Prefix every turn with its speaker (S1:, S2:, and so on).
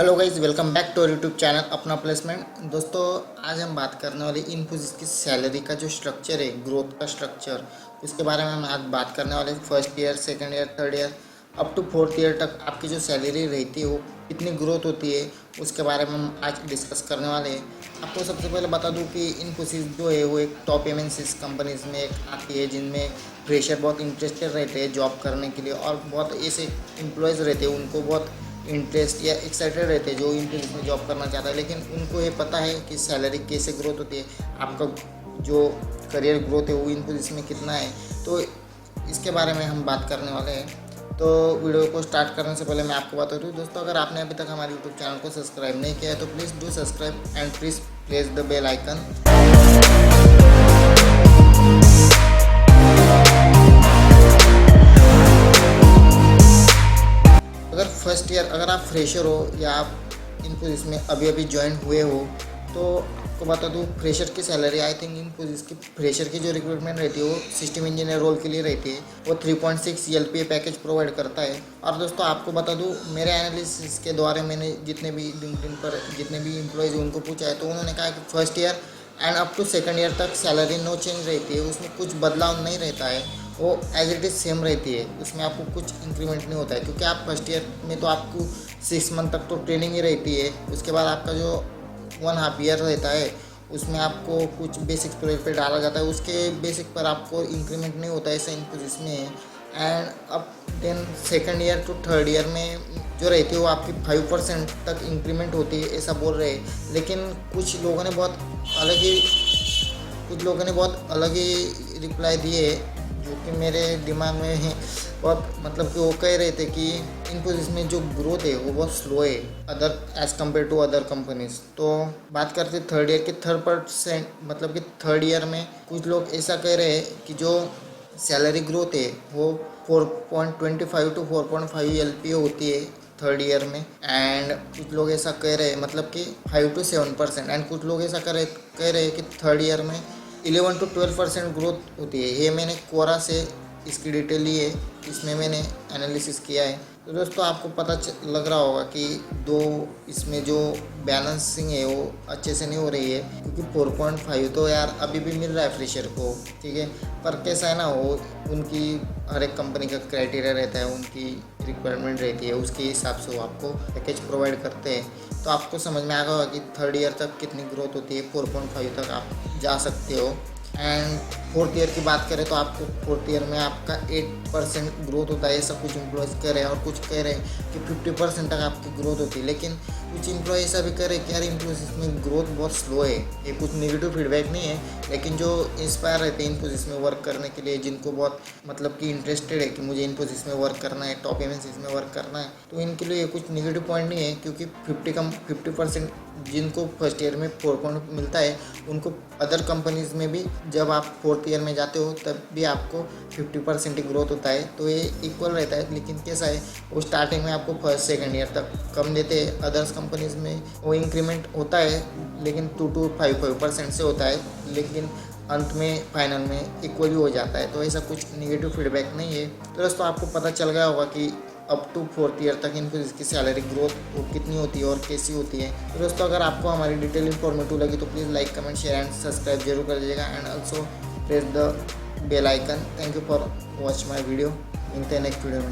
S1: Hello guys, welcome back to YouTube channel अपना placement. दोस्तों, आज हम बात करने वाले इन्फोसिस की सैलरी का जो स्ट्रक्चर है, ग्रोथ का स्ट्रक्चर, उसके बारे में हम आज बात करने वाले। First year, second year, third year up to fourth year तक आपकी जो सैलरी रहती है वो कितनी ग्रोथ होती है, उसके बारे में हम आज डिस्कस करने वाले हैं। आपको सबसे पहले बता दूं कि इन्फोसिस जो है वो एक टॉप एमएनसीज कंपनीज में एक आती है जिनमें फ्रेशर बहुत इंटरेस्टेड रहते हैं जॉब करने के लिए, और बहुत ऐसे एम्प्लॉयज़ रहते हैं उनको बहुत इंटरेस्ट या एक्साइटेड रहते हैं जो इन्फोसिस में जॉब करना चाहता है, लेकिन उनको ये पता है कि सैलरी कैसे ग्रोथ होती है, आपका जो करियर ग्रोथ है वो इन्फोसिस में कितना है। तो इसके बारे में हम बात करने वाले हैं। तो वीडियो को स्टार्ट करने से पहले मैं आपको बता दूँ दोस्तों, अगर आपने अभी तक हमारे यूट्यूब चैनल को सब्सक्राइब नहीं किया है तो please do subscribe and please press the bell icon. अगर फर्स्ट ईयर अगर आप फ्रेशर हो या आप इन्फोसिस में अभी अभी ज्वाइन हुए हो तो आपको बता दूँ, फ्रेशर की सैलरी आई थिंक इन्फोसिस की फ्रेशर की जो रिक्रूटमेंट रहती है वो सिस्टम इंजीनियर रोल के लिए रहती है, वो 3.6 LPA पैकेज प्रोवाइड करता है। और दोस्तों आपको बता दूँ, मेरे एनालिसिस के द्वारा मैंने जितने भी लिंक्डइन पर जितने भी एम्प्लॉयज़ उनको पूछा है तो उन्होंने कहा कि first year and up to second year तक सैलरी नो चेंज रहती है, उसमें कुछ बदलाव नहीं रहता है, वो एज इट इज़ सेम रहती है, उसमें आपको कुछ इंक्रीमेंट नहीं होता है। क्योंकि आप फर्स्ट ईयर में तो आपको 6 मंथ तक तो ट्रेनिंग ही रहती है, उसके बाद आपका जो 1.5 ईयर रहता है उसमें आपको कुछ बेसिक प्रोजेक्ट पे डाला जाता है, उसके बेसिक पर आपको इंक्रीमेंट नहीं होता है, ऐसा इन्फोसिस में है। एंड अब then second year to third year में जो रहती है वो आपकी 5% तक इंक्रीमेंट होती है, ऐसा बोल रहे हैं। लेकिन कुछ लोगों ने बहुत अलग ही रिप्लाई दिए जो कि मेरे दिमाग में है बहुत, मतलब कि वो कह रहे थे कि इन्फोसिस में जो ग्रोथ है वो बहुत स्लो है other as compare to other companies. तो बात करते थर्ड ईयर की, 3%, मतलब कि थर्ड ईयर में कुछ लोग ऐसा कह रहे हैं कि जो सैलरी ग्रोथ है वो 4.25 to 4.5 LPA होती है थर्ड ईयर में। एंड कुछ लोग ऐसा कह रहे हैं मतलब कि 5 to 7%, एंड कुछ लोग ऐसा कह रहे हैं कि थर्ड ईयर में 11 to 12% ग्रोथ होती है। ये मैंने कोरा से इसकी डिटेल ली है, इसमें मैंने एनालिसिस किया है। तो दोस्तों आपको पता लग रहा होगा कि इसमें जो बैलेंसिंग है वो अच्छे से नहीं हो रही है, क्योंकि 4.5 तो यार अभी भी मिल रहा है फ्रेशर को, ठीक है। पर कैसा है ना, वो उनकी हर एक कंपनी का क्राइटेरिया रहता है, उनकी रिक्वायरमेंट रहती है, उसके हिसाब से वो आपको पैकेज प्रोवाइड करते हैं। तो आपको समझ में आएगा कि थर्ड ईयर तक कितनी ग्रोथ होती है, 4.5 तक आप जा सकते हो। एंड फोर्थ ईयर की बात करें तो आपको फोर्थ ईयर में आपका 8% ग्रोथ होता है, ऐसा कुछ एम्प्लॉयज़ कह रहे हैं, और कुछ कह रहे हैं कि 50% तक आपकी ग्रोथ होती है। लेकिन कुछ एम्प्लॉय ऐसा भी कह रहे हैं कि यार इन्फोसिस में ग्रोथ बहुत स्लो है। ये कुछ नेगेटिव फीडबैक नहीं है, लेकिन जो इंस्पायर रहते हैं इन्फोसिस में वर्क करने के लिए, जिनको बहुत मतलब कि इंटरेस्टेड है कि मुझे इन्फोसिस में वर्क करना है, टॉप एमएनसीज में वर्क करना है, तो इनके लिए कुछ नेगेटिव पॉइंट नहीं है। क्योंकि 50% जिनको फर्स्ट ईयर में 4 पॉइंट मिलता है, उनको अदर कंपनीज में भी जब आप फोर्थ ईयर में जाते हो तब भी आपको 50% ही ग्रोथ होता है, तो ये इक्वल रहता है। लेकिन कैसा है, वो स्टार्टिंग में आपको फर्स्ट सेकंड ईयर तक कम देते हैं, अदर्स कंपनीज में वो इंक्रीमेंट होता है लेकिन 2 to 5% से होता है, लेकिन अंत में फाइनल में इक्वल ही हो जाता है। तो ऐसा कुछ नेगेटिव फीडबैक नहीं है। तो दोस्तों आपको पता चल गया होगा कि अप टू फोर्थ ईयर तक इन्फोसिस की सैलरी ग्रोथ वो कितनी होती है और कैसी होती है। तो दोस्तों अगर आपको हमारी डिटेल इन्फॉर्मेटिव लगी तो please like, comment, share and subscribe जरूर कर दीजिएगा, and also press the bell icon. Thank you for watch my video. मिलते हैं नेक्स्ट वीडियो में।